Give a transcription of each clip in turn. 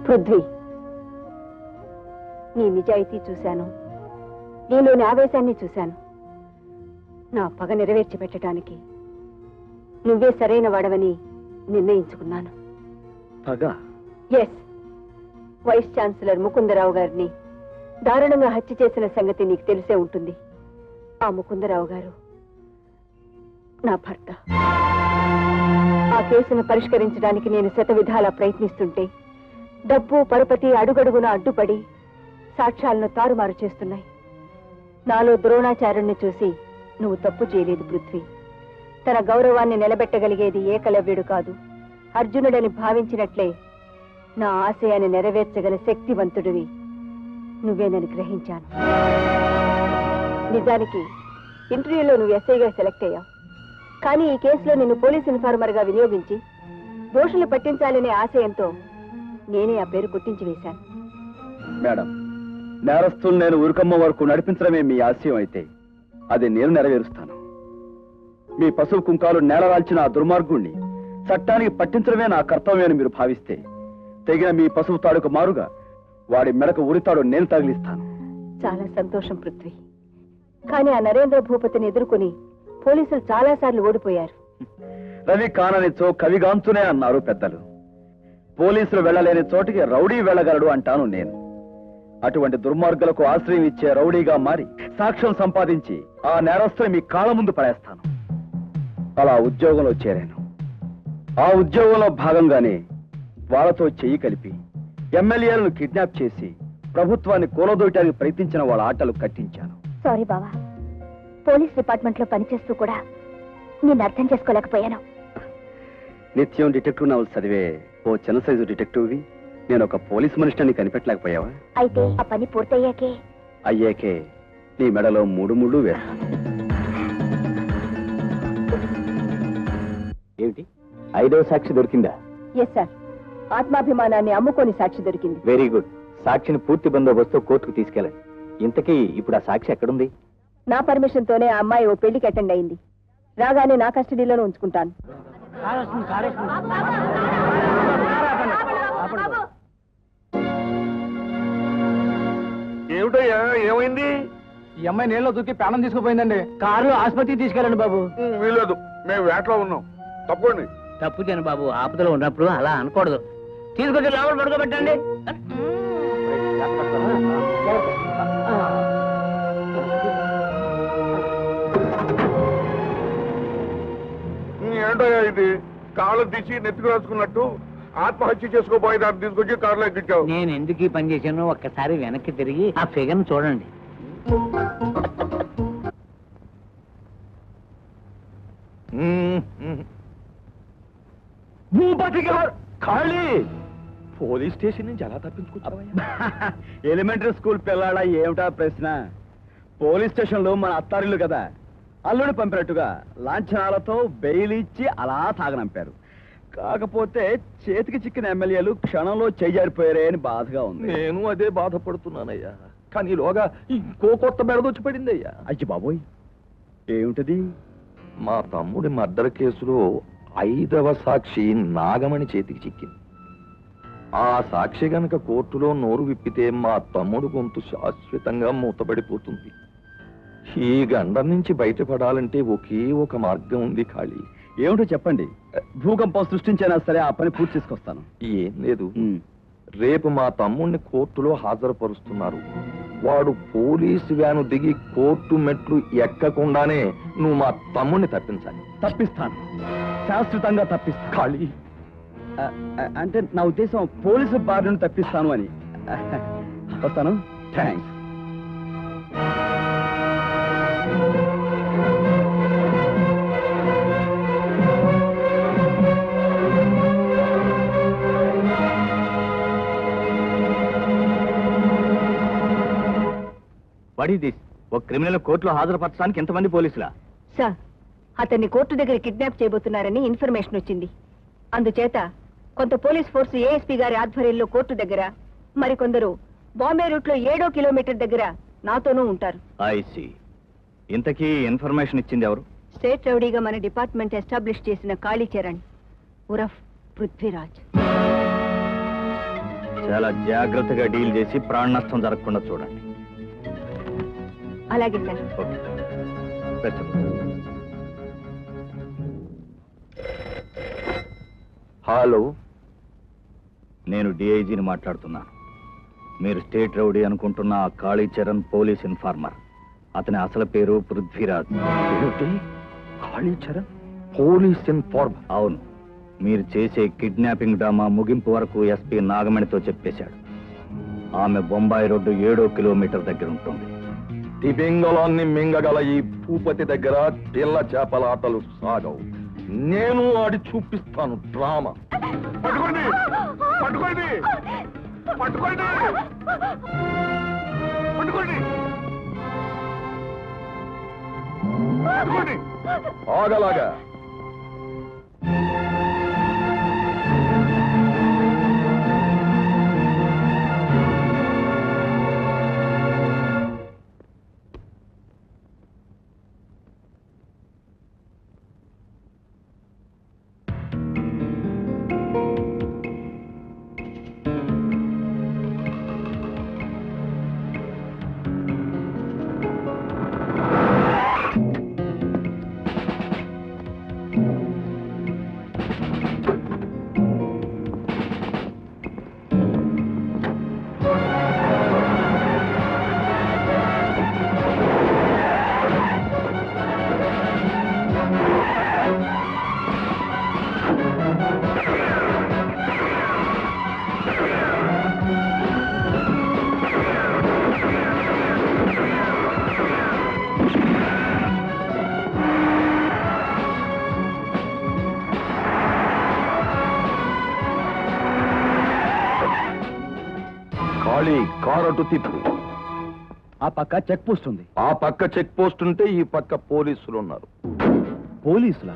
పృథ్వీ, నీ నిజాయితీ చూశాను, నీలోని ఆవేశాన్ని చూశాను. నా పగ నెరవేర్చి పెట్టడానికి నువ్వే సరైన వాడవని నిర్ణయించుకున్నాను. ఎస్, వైస్ ఛాన్సలర్ ముకుందరావు గారిని దారుణంగా హత్య చేసిన సంగతి నీకు తెలిసే ఉంటుంది. ఆ ముకుందరావు గారు నా భర్త. ఆ కేసును పరిష్కరించడానికి నేను శతవిధాలా ప్రయత్నిస్తుంటే డబ్బు పరపతి అడుగడుగున అడ్డుపడి సాక్ష్యాలను తారుమారు చేస్తున్నాయి. నాలో ద్రోణాచార్యుణ్ణి చూసి నువ్వు తప్పు చేయలేదు పృథ్వీ. తన గౌరవాన్ని నిలబెట్టగలిగేది ఏకలవ్యుడు కాదు, అర్జునుడని భావించినట్లే నా ఆశయాన్ని నెరవేర్చగల శక్తివంతుడివి నువ్వేనని గ్రహించాను. నిజానికి ఇంటర్వ్యూలో నువ్వు ఎస్ఐగా సెలెక్ట్ అయ్యావు. కానీ ఈ కేసులో నిన్ను పోలీస్ ఇన్ఫార్మర్ గా వినియోగించి దోషులు పట్టించాలనే ఆశయంతో నేనే ఆ పేరు గుర్తించి వేశాను. మేడం, నేరస్తులు నేను ఉరుకమ్మ వరకు నడిపించడమే మీ ఆశయం అయితే అది నేను నెరవేరుస్తాను. మీ పశువు కుంకాలు నేలరాల్చిన ఆ దుర్మార్గుణ్ణి చట్టానికి పట్టించడమే నా కర్తవ్యమని మీరు భావిస్తే తెగిన మీ పశువు తాడుకు మారుగా వాడి మెడకు ఉరితాడు నేను తగిలిస్తాను. చాలా సంతోషం పృథ్వీ. కానీ ఆ నరేంద్ర భూపతిని ఎదుర్కొని పోలీసులు చాలా సార్లు ఓడిపోయారు. రవి కాననిచో కవిగాంచునే అన్నారు పెద్దలు. పోలీసులు వెళ్లలేని చోటికి రౌడీ వెళ్లగలడు అంటాను నేను. అటువంటి దుర్మార్గులకు ఆశ్రయం ఇచ్చే రౌడీగా మారి సాక్ష్యం సంపాదించి ఆ నేరస్తుని మీ కాళ్ళ ముందు పడేస్తాను. అలా ఉద్యోగంలో చేరాను. ఆ ఉద్యోగంలో భాగంగానే వాళ్ళతో చెయ్యి కలిపి ఎమ్మెల్యేలను కిడ్నాప్ చేసి ప్రభుత్వాన్ని కూలదోయటానికి ప్రయత్నించిన వాళ్ళ ఆటలు కట్టించాను. సారీ బావా, పోలీస్ డిపార్ట్మెంట్ లో పనిచేస్తూ కూడా నేను అర్థం చేసుకోలేకపోయాను. నిత్యం డిటెక్టివ్ నవల్స్ చదివే ఓ చిన్న సైజు డిటెక్టివ్వి నేను ఒక పోలీస్ మనిషిని కనిపెట్టలేకపోయావా? అయితే ఆ పని పూర్తయ్యాకే అయ్యాకే నీ మెడలో 3 ముళ్ళు వేస్తాను. ఏమిటి, 5వ సాక్షి దొరికిందా? ఎస్ సార్, ఆత్మాభిమానాన్ని అమ్ముకొని సాక్షి దొరికింది. Very good. సాక్షిని పూర్తి బందోబస్తు కోర్టుకు తీసుకెళ్ళండి. ఇంతకీ ఇప్పుడు ఆ సాక్షి ఎక్కడుంది? నా పర్మిషన్ తోనే ఆ అమ్మాయి ఓ పెళ్లికి అటెండ్ అయింది. రాగానే నా కస్టడీలోనే ఉంచుకుంటాను. ఏమిటయ్యా, ఏమైంది? ఈ అమ్మాయి నీళ్ళలో దూకి ప్రాణం తీసుకుపోయిందండి. కారులో ఆసుపత్రికి తీసుకెళ్ళండి బాబు. వీలేదు, మేము వేటలో ఉన్నాం. తప్పండి. తప్పు చేయను బాబు, ఆపదలో ఉన్నప్పుడు అలా అనకూడదు. తీసుకొచ్చి లోపల పడుకోబెట్టండి. ఏంటయ్యా ఇది? కాళ్ళు తీసి నెత్తికి రాసుకున్నట్టు ఆత్మహత్య చేసుకోబోయే దాన్ని తీసుకొచ్చి కారులో ఎక్కించావు. నేను ఎందుకు ఈ పని చేశాను ఒక్కసారి వెనక్కి తిరిగి ఆ ఫిగర్ని చూడండి. ఖాళీ పోలీస్ స్టేషన్ నుంచి ఎలా తప్పించుకుంటావా? ఎలిమెంటరీ స్కూల్ పిల్లాడా ఏమిటా ప్రశ్న? పోలీస్ స్టేషన్ లో మన అత్తారిల్లు కదా, అల్లుడు పంపినట్టుగా లాంఛనాలతో బెయిల్ ఇచ్చి అలా తాగనంపారు. కాకపోతే చేతికి చిక్కిన ఎమ్మెల్యేలు క్షణంలో చెయ్యారిపోయారే అని బాధగా ఉంది. నేను అదే బాధపడుతున్నానయ్యా. కానీ ఈలోగా ఇంకో కొత్త బెడదొచ్చి పడింది అయ్యా. అయ్యి బాబోయ్, ఏమిటది? మా తమ్ముడి మర్డర్ కేసులో 5వ సాక్షి నాగమణి చేతికి చిక్కింది. ఆ సాక్షి గనక కోర్టులో నోరు విప్పితే మా తమ్ముడు గొంతు శాశ్వతంగా మూతపడిపోతుంది. ఈ గండం నుంచి బయటపడాలంటే ఒకే ఒక మార్గం ఉంది ఖాళీ. ఏమిటో చెప్పండి. భూకంపం సృష్టించైనా సరే ఆ పని పూర్తి చేసుకొస్తాను. ఏం లేదు, రేపు మా తమ్ముడిని కోర్టులో హాజరుపరుస్తున్నారు. వాడు పోలీసు వ్యాను దిగి కోర్టు మెట్లు ఎక్కకుండానే నువ్వు మా తమ్ముడిని తప్పించాలి. తప్పిస్తాను, శాశ్వతంగా తప్పిస్తాను. ఖాళీ అంటే నా ఉద్దేశం పోలీసు బారిని తప్పిస్తాను అని. వస్తాను. థ్యాంక్స్. ఒక క్రిమినల్ కోర్టులో హాజరుపరచడానికి ఎంతమంది పోలీసులా? సార్, అతన్ని కోర్టు దగ్గర కిడ్నాప్ చేయబోతున్నారని ఇన్ఫర్మేషన్ వచ్చింది. అందుచేత కొంత పోలీస్ ఫోర్స్ ఏఎస్పీ గారి ఆధ్వర్యంలో కోర్టు దగ్గర, మరికొందరు బాంబే రూట్ లో 7వ కిలోమీటర్ దగ్గర నాతోనూ ఉంటారు. ఐసి. ఇంతకీ ఇన్ఫర్మేషన్ ఇచ్చింది ఎవరు? స్టేట్ రౌడీగా మన డిపార్ట్మెంట్ ఎస్టాబ్లిష్ చేసిన కాళీచరణ్ ఉరఫ్ పృథ్వీరాజ్. చాలా జాగ్రత్తగా డీల్ చేసి ప్రాణ నష్టం జరగకుండా చూడండి. అలాగే sir. Okay. Best of luck. Hello, నేను డిఐజీని మాట్లాడుతున్నాను. మీరు స్టేట్ రౌడీ అనుకుంటున్న ఆ కాళీచరణ్ పోలీస్ ఇన్ఫార్మర్. అతని అసలు పేరు పృథ్వీరాజ్. ఏమిటి? Kalicharan police informer? అవును. మీరు చేసే కిడ్నాపింగ్ డ్రామా ముగింపు వరకు ఎస్పీ నాగమణితో చెప్పేశాడు. ఆమె బొంబాయి రోడ్డు 7వ కిలోమీటర్ దగ్గర ఉంటుంది. తిమింగలాన్ని మింగగల ఈ భూపతి దగ్గర పిల్ల చేపల ఆటలు సాగవు. నేను ఆడి చూపిస్తాను డ్రామా. పట్టుకోండి, పట్టుకోండి, పట్టుకోండి, పట్టుకోండి, పట్టుకోండి. ఆగలాగా కారటు తిప్పు. ఆ పక్క చెక్ పోస్ట్ ఉంది. ఆ పక్క చెక్ పోస్ట్ ఉంటే ఈ పక్క పోలీసులు ఉన్నారు. పోలీసులా?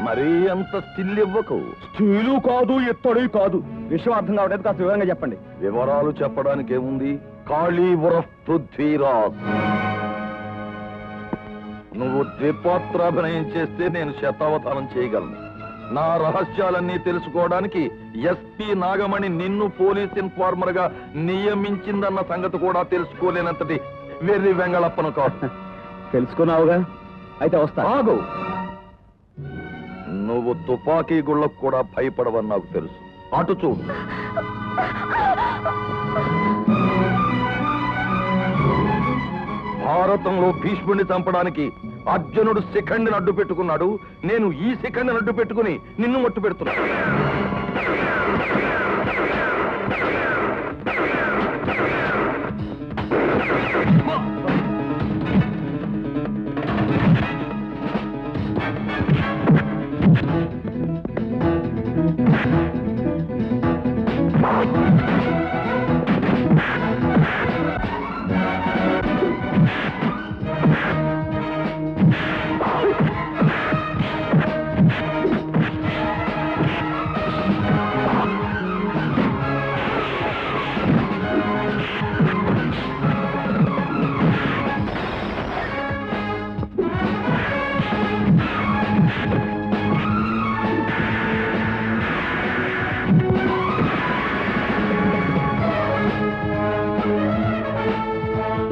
మరీ అంత స్టిల్ ఇవ్వకు. స్టీలు కాదు, ఎత్తడి కాదు. విషయం అర్థం కావడానికి కాస్త వివరంగా చెప్పండి. వివరాలు చెప్పడానికి ఏముంది? కాళీ ఉరఫ్ పృథ్వీరాజ్. నువ్వు ద్విపాత్రాభినయం చేస్తే నేను శతావతారం చేయగలను. నా రహస్యాలన్నీ తెలుసుకోవడానికి ఎస్పీ నాగమణి నిన్ను పోలీస్ ఇన్ఫార్మర్ గా నియమించిందన్న సంగతి కూడా తెలుసుకోలేనంతటి వెర్రి వెంగళప్పను కాదు. తెలుసుకున్నావుగా, అయితే వస్తా. ఆగు. నువ్వు తుపాకీ గుళ్ళకు కూడా భయపడవని నాకు తెలుసు. అటు చూడు. భారతంలో భీష్ముడిని చంపడానికి అర్జునుడు శిఖండిని అడ్డు పెట్టుకున్నాడు. నేను ఈ శిఖండిని అడ్డు పెట్టుకుని నిన్ను మట్టు పెడుతున్నా.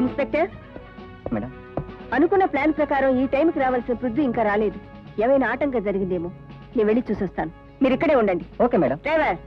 ఇన్స్పెక్టర్ మేడం, అనుకున్న ప్లాన్ ప్రకారం ఈ టైంకి రావాల్సిన పృథ్వీ ఇంకా రాలేదు. ఏమైనా ఆటంకం జరిగిందేమో. నేను వెళ్ళి చూసొస్తాను. మీరు ఇక్కడే ఉండండి. Okay madam. డ్రైవర్,